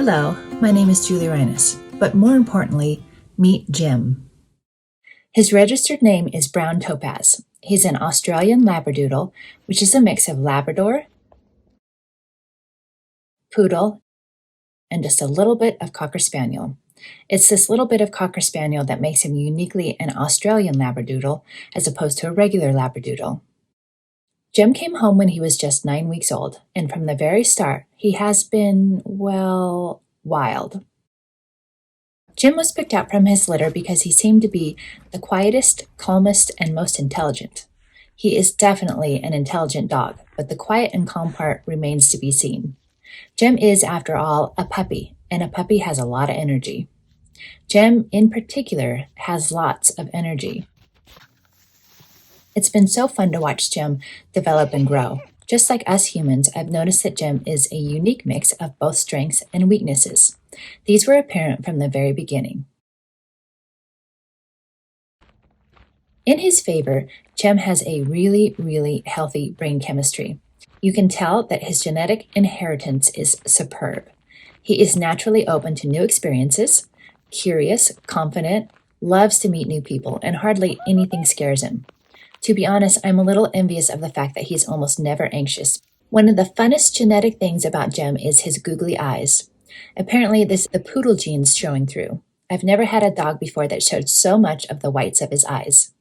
Hello, my name is Julie Reines, but more importantly, meet Jim. His registered name is Brown Topaz. He's an Australian Labradoodle, which is a mix of Labrador, Poodle, and just a little bit of Cocker Spaniel. It's this little bit of Cocker Spaniel that makes him uniquely an Australian Labradoodle as opposed to a regular Labradoodle. Jim came home when he was just 9 weeks old, and from the very start, he has been, well, wild. Jim was picked out from his litter because he seemed to be the quietest, calmest, and most intelligent. He is definitely an intelligent dog, but the quiet and calm part remains to be seen. Jim is, after all, a puppy, and a puppy has a lot of energy. Jim, in particular, has lots of energy. It's been so fun to watch Jim develop and grow. Just like us humans, I've noticed that Jim is a unique mix of both strengths and weaknesses. These were apparent from the very beginning. In his favor, Jim has a really, really healthy brain chemistry. You can tell that his genetic inheritance is superb. He is naturally open to new experiences, curious, confident, loves to meet new people, and hardly anything scares him. To be honest, I'm a little envious of the fact that he's almost never anxious. One of the funnest genetic things about Jim is his googly eyes. Apparently, the poodle gene's showing through. I've never had a dog before that showed so much of the whites of his eyes.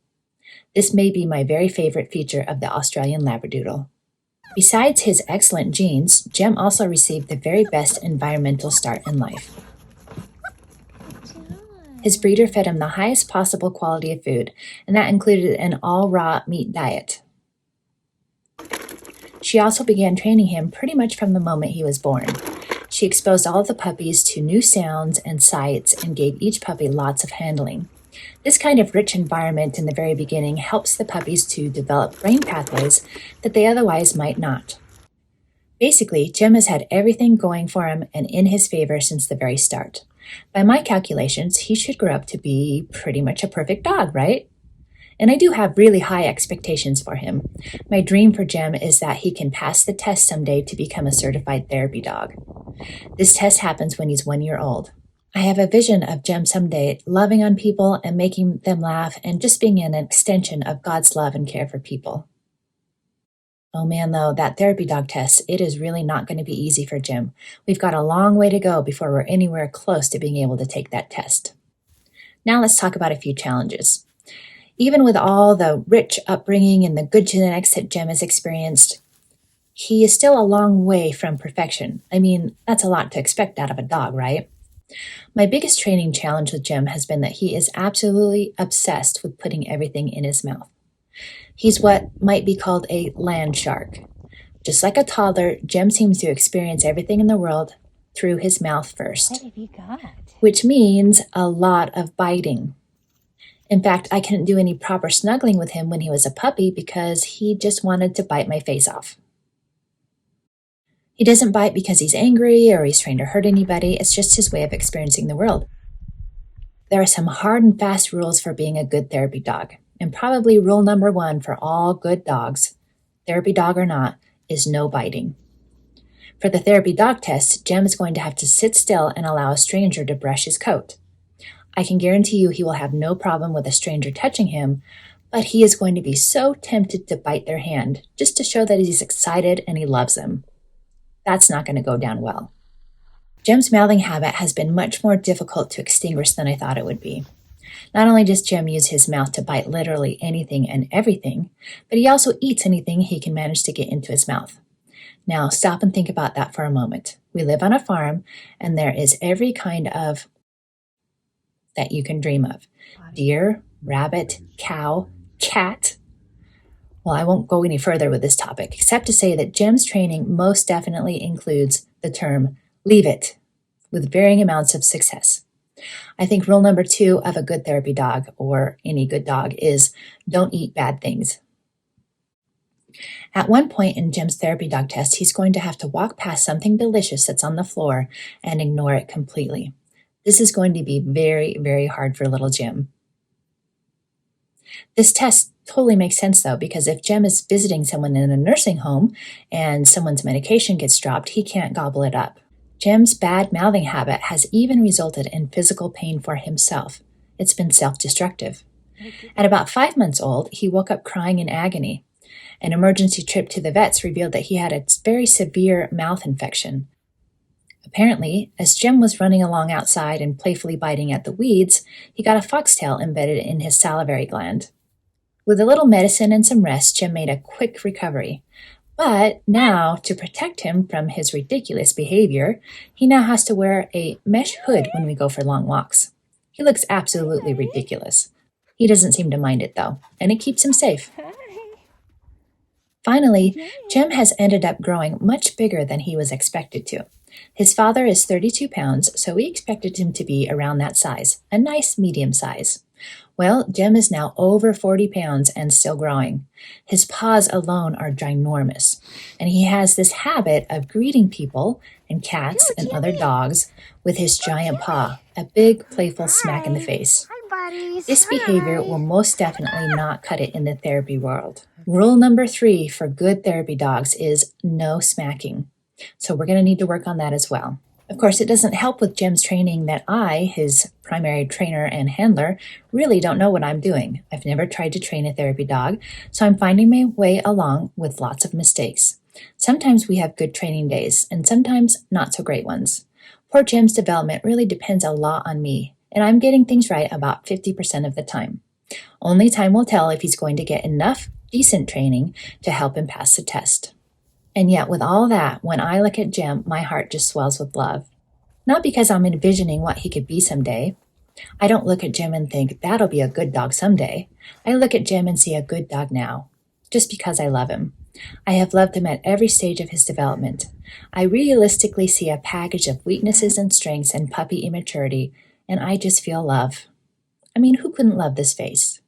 This may be my very favorite feature of the Australian Labradoodle. Besides his excellent genes, Jim also received the very best environmental start in life. His breeder fed him the highest possible quality of food, and that included an all-raw meat diet. She also began training him pretty much from the moment he was born. She exposed all of the puppies to new sounds and sights and gave each puppy lots of handling. This kind of rich environment in the very beginning helps the puppies to develop brain pathways that they otherwise might not. Basically, Jim has had everything going for him and in his favor since the very start. By my calculations, he should grow up to be pretty much a perfect dog, right? And I do have really high expectations for him. My dream for Jim is that he can pass the test someday to become a certified therapy dog. This test happens when he's 1 year old. I have a vision of Jim someday loving on people and making them laugh and just being an extension of God's love and care for people. Oh man, though, that therapy dog test, it is really not going to be easy for Jim. We've got a long way to go before we're anywhere close to being able to take that test. Now let's talk about a few challenges. Even with all the rich upbringing and the good genetics that Jim has experienced, he is still a long way from perfection. I mean, that's a lot to expect out of a dog, right? My biggest training challenge with Jim has been that he is absolutely obsessed with putting everything in his mouth. He's what might be called a land shark. Just like a toddler, Jim seems to experience everything in the world through his mouth first. What have you got? Which means a lot of biting. In fact, I couldn't do any proper snuggling with him when he was a puppy because he just wanted to bite my face off. He doesn't bite because he's angry or he's trying to hurt anybody. It's just his way of experiencing the world. There are some hard and fast rules for being a good therapy dog. And probably rule number 1 for all good dogs, therapy dog or not, is no biting. For the therapy dog test, Jim is going to have to sit still and allow a stranger to brush his coat. I can guarantee you he will have no problem with a stranger touching him, but he is going to be so tempted to bite their hand just to show that he's excited and he loves them. That's not going to go down well. Jim's mouthing habit has been much more difficult to extinguish than I thought it would be. Not only does Jim use his mouth to bite literally anything and everything, but he also eats anything he can manage to get into his mouth. Now, stop and think about that for a moment. We live on a farm, and there is every kind of that you can dream of. Deer, rabbit, cow, cat. Well, I won't go any further with this topic, except to say that Jim's training most definitely includes the term leave it, with varying amounts of success. I think rule number 2 of a good therapy dog, or any good dog, is don't eat bad things. At one point in Jim's therapy dog test, he's going to have to walk past something delicious that's on the floor and ignore it completely. This is going to be very, very hard for little Jim. This test totally makes sense, though, because if Jim is visiting someone in a nursing home and someone's medication gets dropped, he can't gobble it up. Jim's bad mouthing habit has even resulted in physical pain for himself. It's been self-destructive. At about 5 months old, he woke up crying in agony. An emergency trip to the vets revealed that he had a very severe mouth infection. Apparently, as Jim was running along outside and playfully biting at the weeds, he got a foxtail embedded in his salivary gland. With a little medicine and some rest, Jim made a quick recovery. But now, to protect him from his ridiculous behavior, he now has to wear a mesh hood when we go for long walks. He looks absolutely ridiculous. He doesn't seem to mind it, though, and it keeps him safe. Finally, Jim has ended up growing much bigger than he was expected to. His father is 32 pounds, so we expected him to be around that size, a nice medium size. Well, Jim is now over 40 pounds and still growing. His paws alone are ginormous, and he has this habit of greeting people and cats and other dogs with his giant paw, a big, playful smack in the face. Hi, buddies. This behavior will most definitely not cut it in the therapy world. Rule number 3 for good therapy dogs is no smacking. So we're going to need to work on that as well. Of course, it doesn't help with Jim's training that I, his primary trainer and handler, really don't know what I'm doing. I've never tried to train a therapy dog, so I'm finding my way along with lots of mistakes. Sometimes we have good training days, and sometimes not so great ones. Poor Jim's development really depends a lot on me, and I'm getting things right about 50% of the time. Only time will tell if he's going to get enough decent training to help him pass the test. And yet, with all that, when I look at Jim, my heart just swells with love. Not because I'm envisioning what he could be someday. I don't look at Jim and think, that'll be a good dog someday. I look at Jim and see a good dog now, just because I love him. I have loved him at every stage of his development. I realistically see a package of weaknesses and strengths and puppy immaturity, and I just feel love. I mean, who couldn't love this face?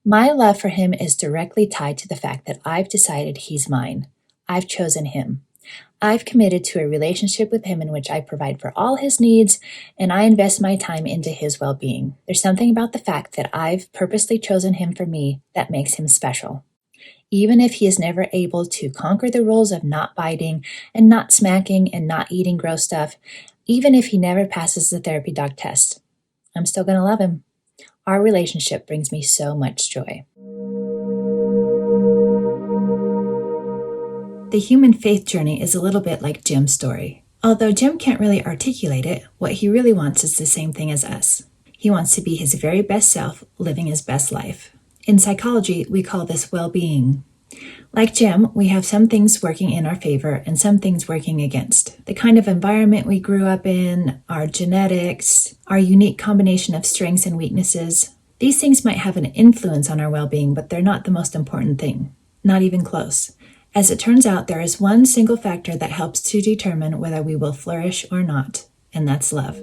My love for him is directly tied to the fact that I've decided he's mine. I've chosen him. I've committed to a relationship with him in which I provide for all his needs and I invest my time into his well-being. There's something about the fact that I've purposely chosen him for me that makes him special. Even if he is never able to conquer the rules of not biting and not smacking and not eating gross stuff, even if he never passes the therapy dog test, I'm still going to love him. Our relationship brings me so much joy. The human faith journey is a little bit like Jim's story. Although Jim can't really articulate it, what he really wants is the same thing as us. He wants to be his very best self, living his best life. In psychology, we call this well-being. Like Jim, we have some things working in our favor and some things working against. The kind of environment we grew up in, our genetics, our unique combination of strengths and weaknesses. These things might have an influence on our well-being, but they're not the most important thing. Not even close. As it turns out, there is one single factor that helps to determine whether we will flourish or not, and that's love.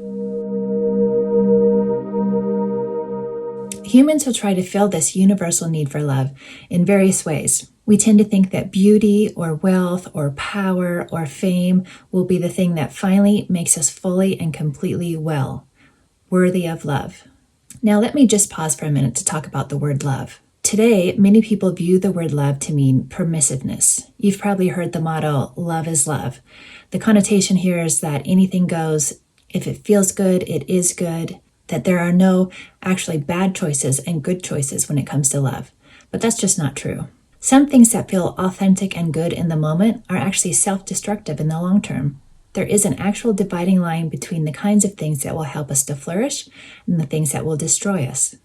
Humans will try to fill this universal need for love in various ways. We tend to think that beauty or wealth or power or fame will be the thing that finally makes us fully and completely well, worthy of love. Now let me just pause for a minute to talk about the word love. Today, many people view the word love to mean permissiveness. You've probably heard the motto, love is love. The connotation here is that anything goes. If it feels good, it is good. That there are no actually bad choices and good choices when it comes to love. But that's just not true. Some things that feel authentic and good in the moment are actually self-destructive in the long term. There is an actual dividing line between the kinds of things that will help us to flourish and the things that will destroy us.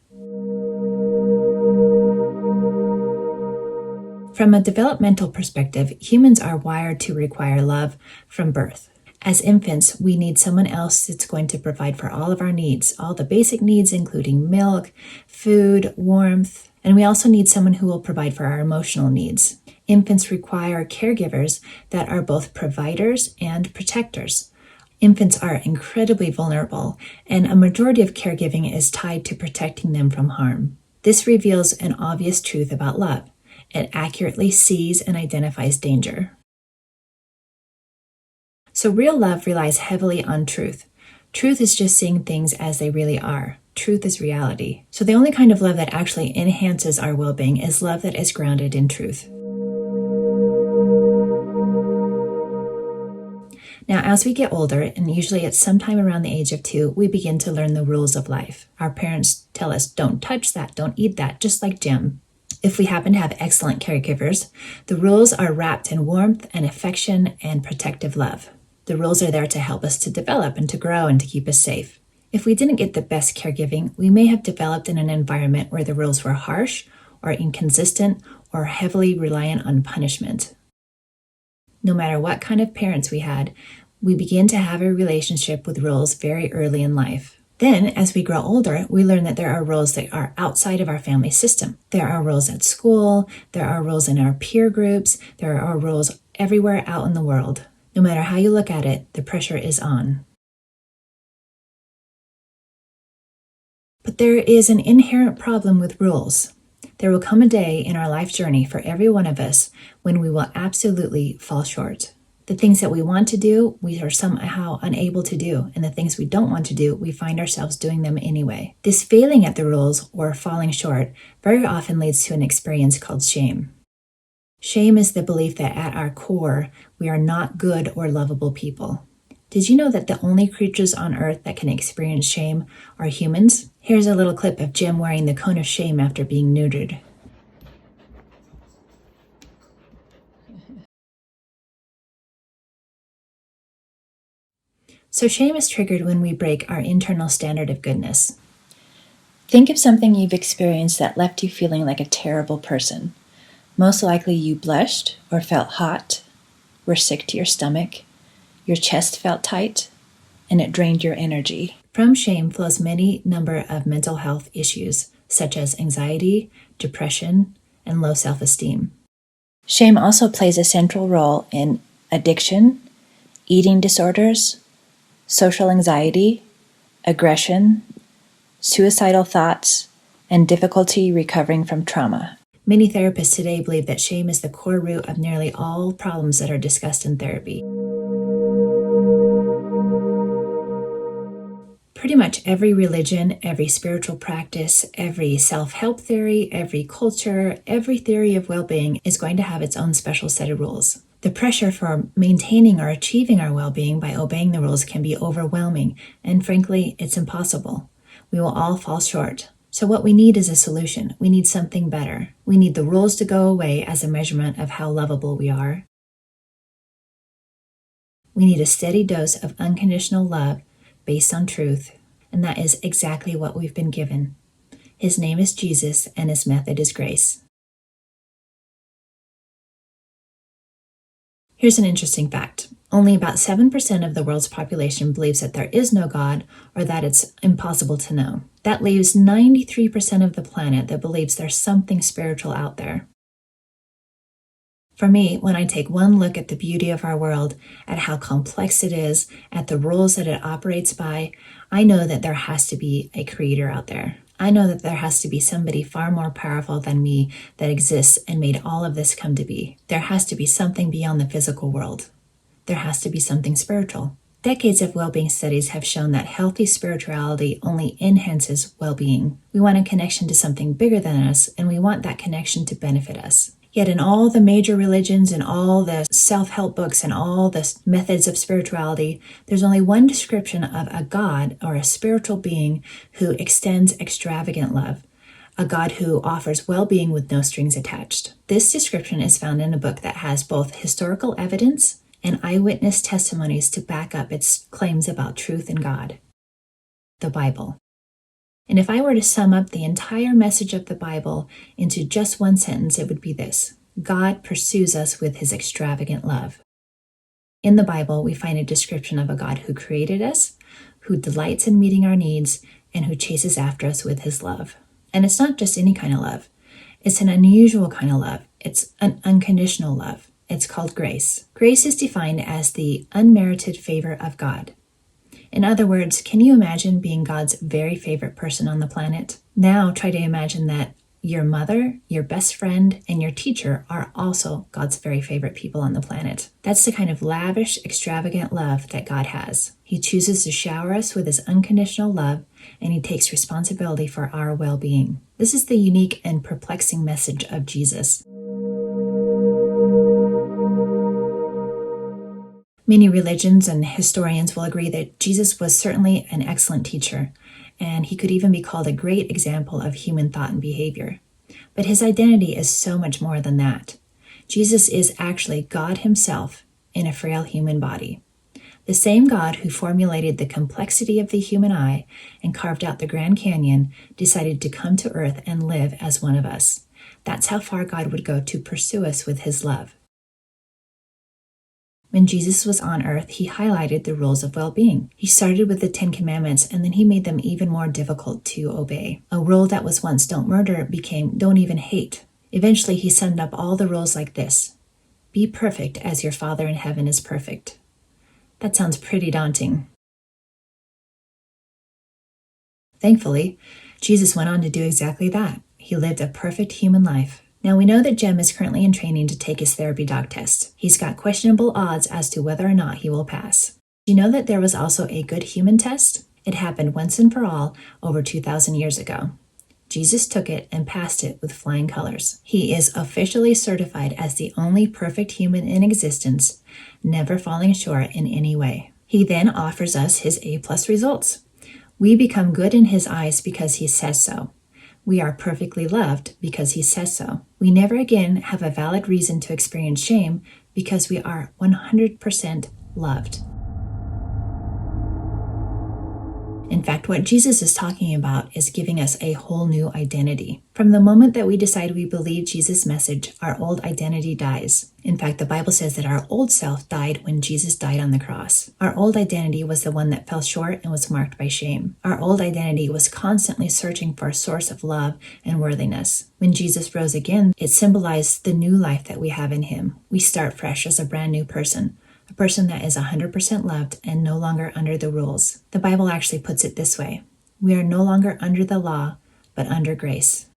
From a developmental perspective, humans are wired to require love from birth. As infants, we need someone else that's going to provide for all of our needs, all the basic needs, including milk, food, warmth, and we also need someone who will provide for our emotional needs. Infants require caregivers that are both providers and protectors. Infants are incredibly vulnerable, and a majority of caregiving is tied to protecting them from harm. This reveals an obvious truth about love. It accurately sees and identifies danger. So real love relies heavily on truth. Truth is just seeing things as they really are. Truth is reality. So the only kind of love that actually enhances our well-being is love that is grounded in truth. Now, as we get older, and usually it's sometime around the age of 2, we begin to learn the rules of life. Our parents tell us, don't touch that, don't eat that, just like Jim. If we happen to have excellent caregivers, the rules are wrapped in warmth and affection and protective love. The rules are there to help us to develop and to grow and to keep us safe. If we didn't get the best caregiving, we may have developed in an environment where the rules were harsh or inconsistent or heavily reliant on punishment. No matter what kind of parents we had, we begin to have a relationship with rules very early in life. Then, as we grow older, we learn that there are rules that are outside of our family system. There are rules at school, there are rules in our peer groups, there are rules everywhere out in the world. No matter how you look at it, the pressure is on. But there is an inherent problem with rules. There will come a day in our life journey for every one of us when we will absolutely fall short. The things that we want to do, we are somehow unable to do, and the things we don't want to do, we find ourselves doing them anyway. This failing at the rules or falling short very often leads to an experience called shame. Shame is the belief that at our core, we are not good or lovable people. Did you know that the only creatures on earth that can experience shame are humans? Here's a little clip of Jim wearing the cone of shame after being neutered. So shame is triggered when we break our internal standard of goodness. Think of something you've experienced that left you feeling like a terrible person. Most likely you blushed or felt hot, were sick to your stomach, your chest felt tight, and it drained your energy. From shame flows many number of mental health issues, such as anxiety, depression, and low self-esteem. Shame also plays a central role in addiction, eating disorders, social anxiety, aggression, suicidal thoughts, and difficulty recovering from trauma. Many therapists today believe that shame is the core root of nearly all problems that are discussed in therapy. Pretty much every religion, every spiritual practice, every self-help theory, every culture, every theory of well-being is going to have its own special set of rules. The pressure for maintaining or achieving our well-being by obeying the rules can be overwhelming, and frankly, it's impossible. We will all fall short. So what we need is a solution. We need something better. We need the rules to go away as a measurement of how lovable we are. We need a steady dose of unconditional love based on truth, and that is exactly what we've been given. His name is Jesus, and his method is grace. Here's an interesting fact. Only about 7% of the world's population believes that there is no God or that it's impossible to know. That leaves 93% of the planet that believes there's something spiritual out there. For me, when I take one look at the beauty of our world, at how complex it is, at the rules that it operates by, I know that there has to be a creator out there. I know that there has to be somebody far more powerful than me that exists and made all of this come to be. There has to be something beyond the physical world. There has to be something spiritual. Decades of well-being studies have shown that healthy spirituality only enhances well-being. We want a connection to something bigger than us, and we want that connection to benefit us. Yet in all the major religions and all the self-help books and all the methods of spirituality, there's only one description of a God or a spiritual being who extends extravagant love, a God who offers well-being with no strings attached. This description is found in a book that has both historical evidence and eyewitness testimonies to back up its claims about truth and God, the Bible. And if I were to sum up the entire message of the Bible into just one sentence, it would be this: God pursues us with his extravagant love. In the Bible, we find a description of a God who created us, who delights in meeting our needs, and who chases after us with his love. And it's not just any kind of love. It's an unusual kind of love. It's an unconditional love. It's called grace. Grace is defined as the unmerited favor of God. In other words, can you imagine being God's very favorite person on the planet? Now try to imagine that your mother, your best friend, and your teacher are also God's very favorite people on the planet. That's the kind of lavish, extravagant love that God has. He chooses to shower us with his unconditional love, and he takes responsibility for our well-being. This is the unique and perplexing message of Jesus. Many religions and historians will agree that Jesus was certainly an excellent teacher, and he could even be called a great example of human thought and behavior. But his identity is so much more than that. Jesus is actually God himself in a frail human body. The same God who formulated the complexity of the human eye and carved out the Grand Canyon decided to come to earth and live as one of us. That's how far God would go to pursue us with his love. When Jesus was on earth, he highlighted the rules of well-being. He started with the 10 Commandments, and then he made them even more difficult to obey. A rule that was once don't murder became don't even hate. Eventually, he summed up all the rules like this: be perfect as your Father in heaven is perfect. That sounds pretty daunting. Thankfully, Jesus went on to do exactly that. He lived a perfect human life. Now, we know that Jem is currently in training to take his therapy dog test. He's got questionable odds as to whether or not he will pass. Do you know that there was also a good human test? It happened once and for all over 2,000 years ago. Jesus took it and passed it with flying colors. He is officially certified as the only perfect human in existence, never falling short in any way. He then offers us his A+ results. We become good in his eyes because he says so. We are perfectly loved because he says so. We never again have a valid reason to experience shame because we are 100% loved. In fact, what Jesus is talking about is giving us a whole new identity. From the moment that we decide we believe Jesus' message, our old identity dies. In fact, the Bible says that our old self died when Jesus died on the cross. Our old identity was the one that fell short and was marked by shame. Our old identity was constantly searching for a source of love and worthiness. When Jesus rose again, it symbolized the new life that we have in him. We start fresh as a brand new person. A person that is 100% loved and no longer under the rules. The Bible actually puts it this way: we are no longer under the law, but under grace.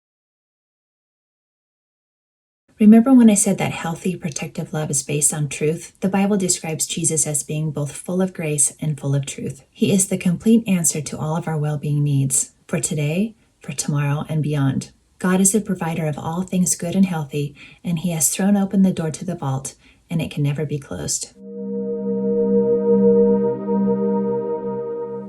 Remember when I said that healthy, protective love is based on truth? The Bible describes Jesus as being both full of grace and full of truth. He is the complete answer to all of our well-being needs, for today, for tomorrow, and beyond. God is the provider of all things good and healthy, and he has thrown open the door to the vault, and it can never be closed.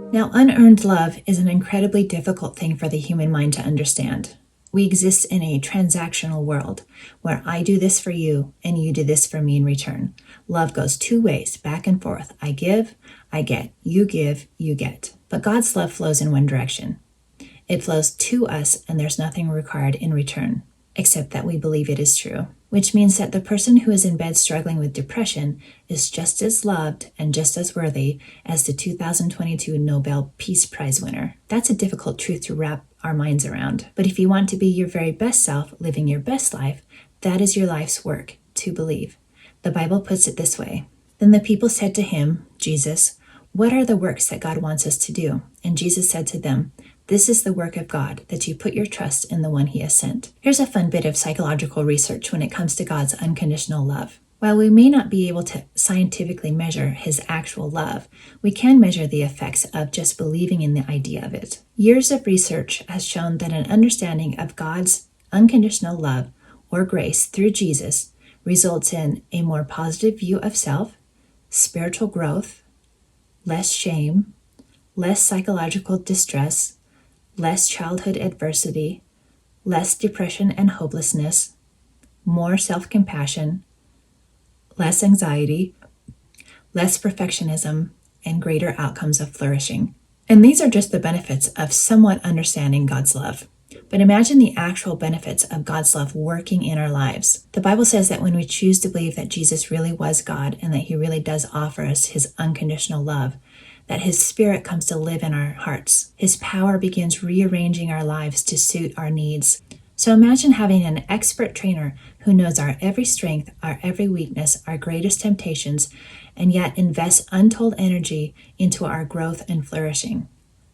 Now, unearned love is an incredibly difficult thing for the human mind to understand. We exist in a transactional world where I do this for you and you do this for me in return. Love goes two ways, back and forth. I give, I get. You give, you get. But God's love flows in one direction. It flows to us, and there's nothing required in return, except that we believe it is true. Which means that the person who is in bed struggling with depression is just as loved and just as worthy as the 2022 Nobel Peace Prize winner. That's a difficult truth to wrap our minds around. But if you want to be your very best self, living your best life, that is your life's work, to believe. The Bible puts it this way: then the people said to him, Jesus, what are the works that God wants us to do? And Jesus said to them, this is the work of God, that you put your trust in the one he has sent. Here's a fun bit of psychological research when it comes to God's unconditional love. While we may not be able to scientifically measure his actual love, we can measure the effects of just believing in the idea of it. Years of research has shown that an understanding of God's unconditional love or grace through Jesus results in a more positive view of self, spiritual growth, less shame, less psychological distress, less childhood adversity, less depression and hopelessness, more self-compassion, less anxiety, less perfectionism, and greater outcomes of flourishing. And these are just the benefits of somewhat understanding God's love. But imagine the actual benefits of God's love working in our lives. The Bible says that when we choose to believe that Jesus really was God and that he really does offer us his unconditional love, that his spirit comes to live in our hearts. His power begins rearranging our lives to suit our needs. So imagine having an expert trainer who knows our every strength, our every weakness, our greatest temptations, and yet invests untold energy into our growth and flourishing.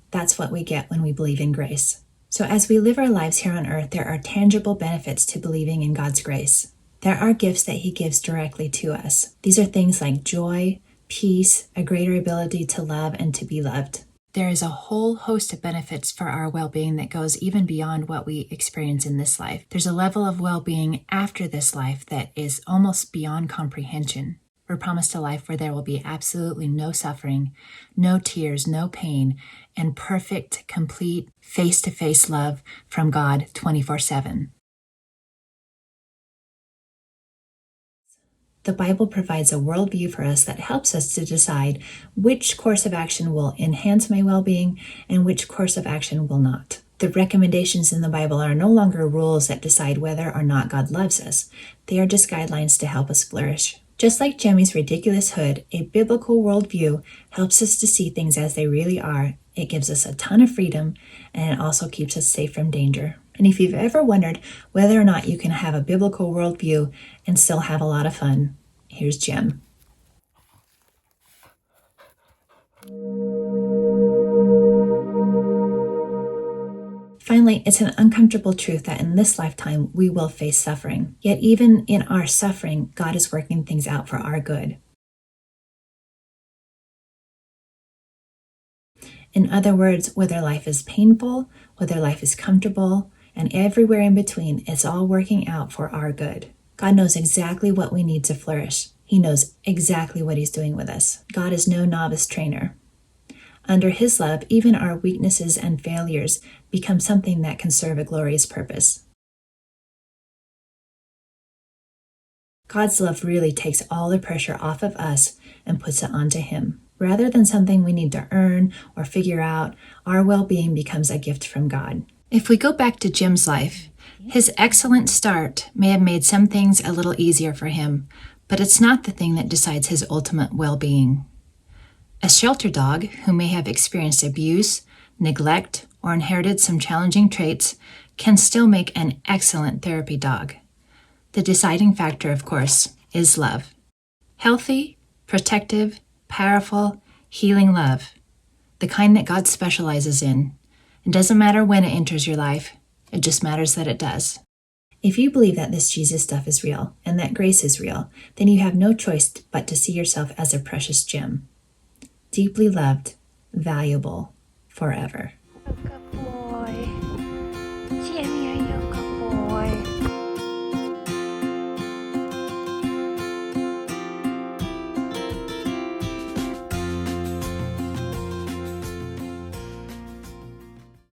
That's what we get when we believe in grace. So as we live our lives here on earth, there are tangible benefits to believing in God's grace. There are gifts that he gives directly to us. These are things like joy, peace, a greater ability to love and to be loved. There is a whole host of benefits for our well-being that goes even beyond what we experience in this life. There's a level of well-being after this life that is almost beyond comprehension. We're promised a life where there will be absolutely no suffering, no tears, no pain, and perfect, complete, face-to-face love from God 24/7. The Bible provides a worldview for us that helps us to decide which course of action will enhance my well-being and which course of action will not. The recommendations in the Bible are no longer rules that decide whether or not God loves us. They are just guidelines to help us flourish. Just like Jemmy's ridiculous hood, a biblical worldview helps us to see things as they really are. It gives us a ton of freedom, and it also keeps us safe from danger. And if you've ever wondered whether or not you can have a biblical worldview and still have a lot of fun, here's Jem. Finally, it's an uncomfortable truth that in this lifetime we will face suffering. Yet even in our suffering, God is working things out for our good. In other words, whether life is painful, whether life is comfortable, and everywhere in between, it's all working out for our good. God knows exactly what we need to flourish. He knows exactly what He's doing with us. God is no novice trainer. Under His love, even our weaknesses and failures become something that can serve a glorious purpose. God's love really takes all the pressure off of us and puts it onto Him. Rather than something we need to earn or figure out, our well-being becomes a gift from God. If we go back to Jim's life, his excellent start may have made some things a little easier for him, but it's not the thing that decides his ultimate well-being. A shelter dog who may have experienced abuse, neglect, or inherited some challenging traits can still make an excellent therapy dog. The deciding factor, of course, is love. Healthy, protective, powerful, healing love. The kind that God specializes in. It doesn't matter when it enters your life. It just matters that it does. If you believe that this Jesus stuff is real and that grace is real, then you have no choice but to see yourself as a precious gem. Deeply loved, valuable, forever.